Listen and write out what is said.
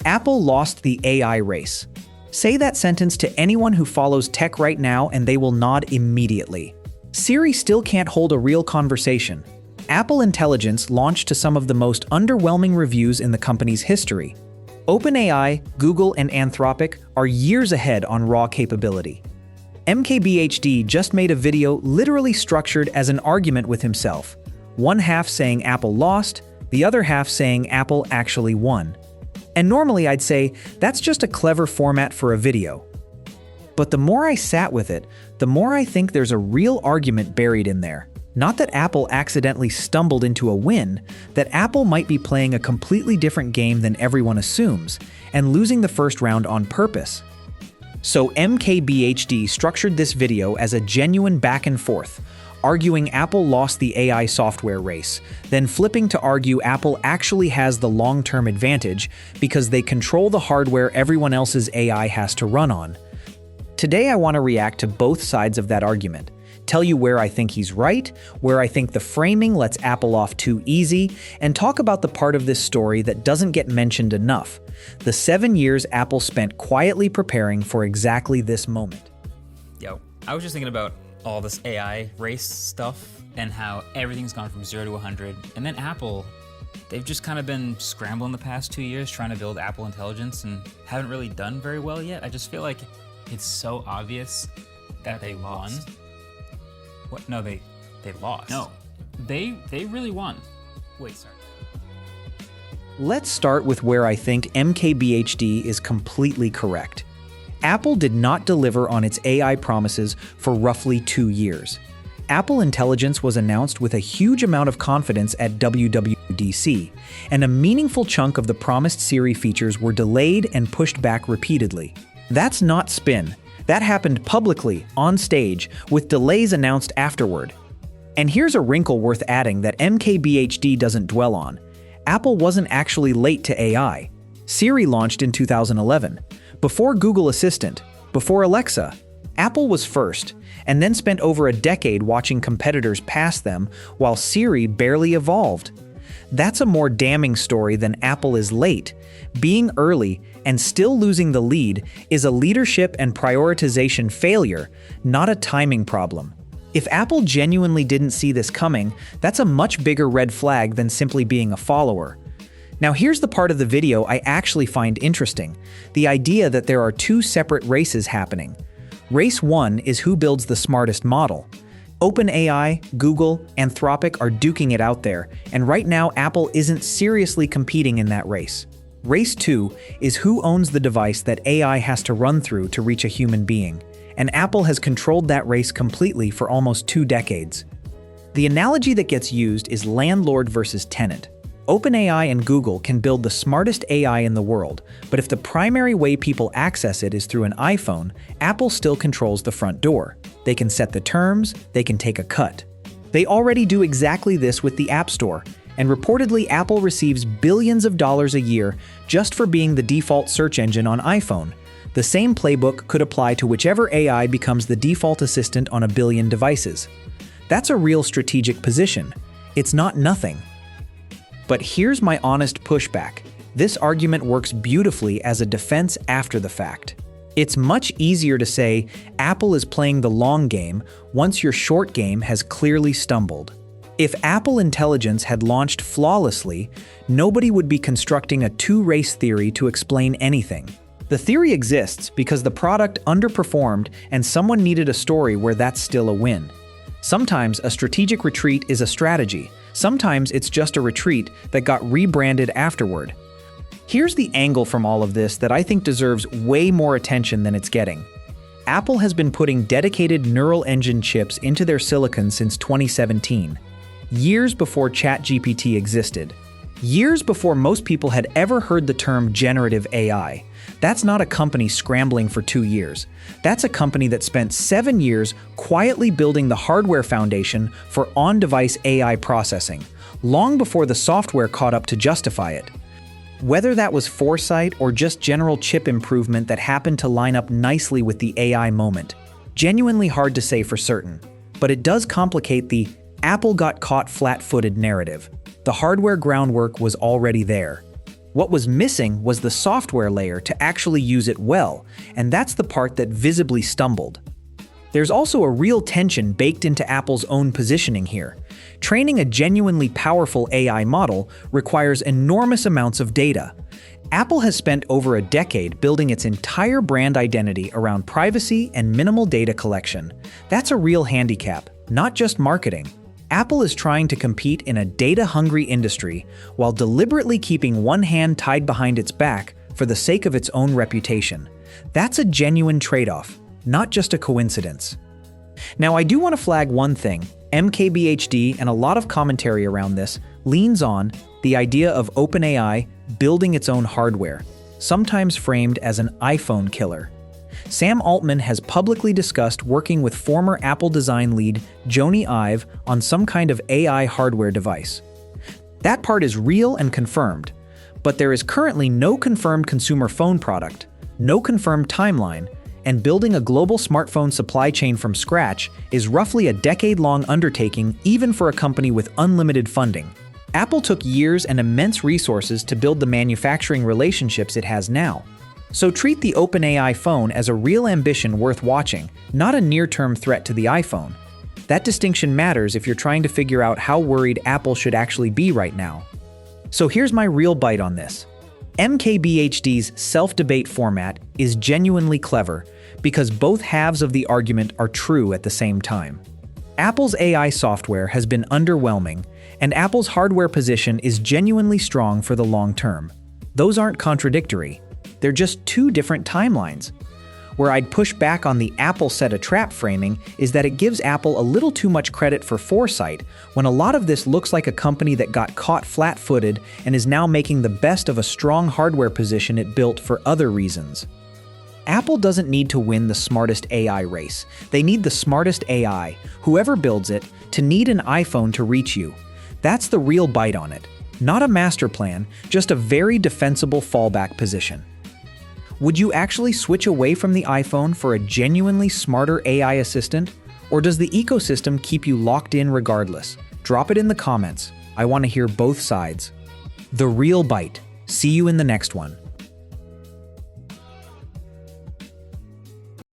Apple lost the AI race. Say that sentence to anyone who follows tech right now and they will nod immediately. Siri still can't hold a real conversation. Apple Intelligence launched to some of the most underwhelming reviews in the company's history. OpenAI, Google, and Anthropic are years ahead on raw capability. MKBHD just made a video literally structured as an argument with himself. One half saying Apple lost, the other half saying Apple actually won. And normally I'd say, that's just a clever format for a video. But the more I sat with it, the more I think there's a real argument buried in there. Not that Apple accidentally stumbled into a win, that Apple might be playing a completely different game than everyone assumes, and losing the first round on purpose. So MKBHD structured this video as a genuine back and forth, arguing Apple lost the AI software race, then flipping to argue Apple actually has the long-term advantage because they control the hardware everyone else's AI has to run on. Today I want to react to both sides of that argument, tell you where I think he's right, where I think the framing lets Apple off too easy, and talk about the part of this story that doesn't get mentioned enough, the 7 years Apple spent quietly preparing for exactly this moment. Yo, I was just thinking about all this AI race stuff and how everything's gone from 0 to 100. And then Apple, they've just kind of been scrambling the past 2 years trying to build Apple Intelligence and haven't really done very well yet. I just feel like it's so obvious that they won. What? No, they lost. No, they really won. Wait, sorry. Let's start with where I think MKBHD is completely correct. Apple did not deliver on its AI promises for roughly 2 years. Apple Intelligence was announced with a huge amount of confidence at WWDC, and a meaningful chunk of the promised Siri features were delayed and pushed back repeatedly. That's not spin. That happened publicly, on stage, with delays announced afterward. And here's a wrinkle worth adding that MKBHD doesn't dwell on. Apple wasn't actually late to AI. Siri launched in 2011. Before Google Assistant, before Alexa, Apple was first, and then spent over a decade watching competitors pass them while Siri barely evolved. That's a more damning story than Apple is late. Being early and still losing the lead is a leadership and prioritization failure, not a timing problem. If Apple genuinely didn't see this coming, that's a much bigger red flag than simply being a follower. Now here's the part of the video I actually find interesting, the idea that there are two separate races happening. Race 1 is who builds the smartest model. OpenAI, Google, Anthropic are duking it out there, and right now Apple isn't seriously competing in that race. Race 2 is who owns the device that AI has to run through to reach a human being, and Apple has controlled that race completely for almost 2 decades. The analogy that gets used is landlord versus tenant. OpenAI and Google can build the smartest AI in the world, but if the primary way people access it is through an iPhone, Apple still controls the front door. They can set the terms, they can take a cut. They already do exactly this with the App Store, and reportedly Apple receives billions of dollars a year just for being the default search engine on iPhone. The same playbook could apply to whichever AI becomes the default assistant on a billion devices. That's a real strategic position. It's not nothing. But here's my honest pushback. This argument works beautifully as a defense after the fact. It's much easier to say Apple is playing the long game once your short game has clearly stumbled. If Apple Intelligence had launched flawlessly, nobody would be constructing a two-race theory to explain anything. The theory exists because the product underperformed and someone needed a story where that's still a win. Sometimes a strategic retreat is a strategy. Sometimes it's just a retreat that got rebranded afterward. Here's the angle from all of this that I think deserves way more attention than it's getting. Apple has been putting dedicated neural engine chips into their silicon since 2017, years before ChatGPT existed, years before most people had ever heard the term generative AI. That's not a company scrambling for 2 years. That's a company that spent 7 years quietly building the hardware foundation for on-device AI processing, long before the software caught up to justify it. Whether that was foresight or just general chip improvement that happened to line up nicely with the AI moment, genuinely hard to say for certain. But it does complicate the Apple got caught flat-footed narrative. The hardware groundwork was already there. What was missing was the software layer to actually use it well, and that's the part that visibly stumbled. There's also a real tension baked into Apple's own positioning here. Training a genuinely powerful AI model requires enormous amounts of data. Apple has spent over a decade building its entire brand identity around privacy and minimal data collection. That's a real handicap, not just marketing. Apple is trying to compete in a data-hungry industry while deliberately keeping one hand tied behind its back for the sake of its own reputation. That's a genuine trade-off, not just a coincidence. Now, I do want to flag one thing. MKBHD and a lot of commentary around this leans on the idea of OpenAI building its own hardware, sometimes framed as an iPhone killer. Sam Altman has publicly discussed working with former Apple design lead Jony on some kind of AI hardware device. That part is real and confirmed, but there is currently no confirmed consumer phone product, no confirmed timeline, and building a global smartphone supply chain from scratch is roughly a decade-long undertaking even for a company with unlimited funding. Apple took years and immense resources to build the manufacturing relationships it has now. So treat the OpenAI phone as a real ambition worth watching, not a near-term threat to the iPhone. That distinction matters if you're trying to figure out how worried Apple should actually be right now. So here's my real bite on this. MKBHD's self-debate format is genuinely clever because both halves of the argument are true at the same time. Apple's AI software has been underwhelming, and Apple's hardware position is genuinely strong for the long term. Those aren't contradictory. They're just two different timelines. Where I'd push back on the Apple set a trap framing is that it gives Apple a little too much credit for foresight, when a lot of this looks like a company that got caught flat-footed and is now making the best of a strong hardware position it built for other reasons. Apple doesn't need to win the smartest AI race. They need the smartest AI, whoever builds it, to need an iPhone to reach you. That's the real bite on it. Not a master plan, just a very defensible fallback position. Would you actually switch away from the iPhone for a genuinely smarter AI assistant? Or does the ecosystem keep you locked in regardless? Drop it in the comments. I want to hear both sides. The Real Byte. See you in the next one.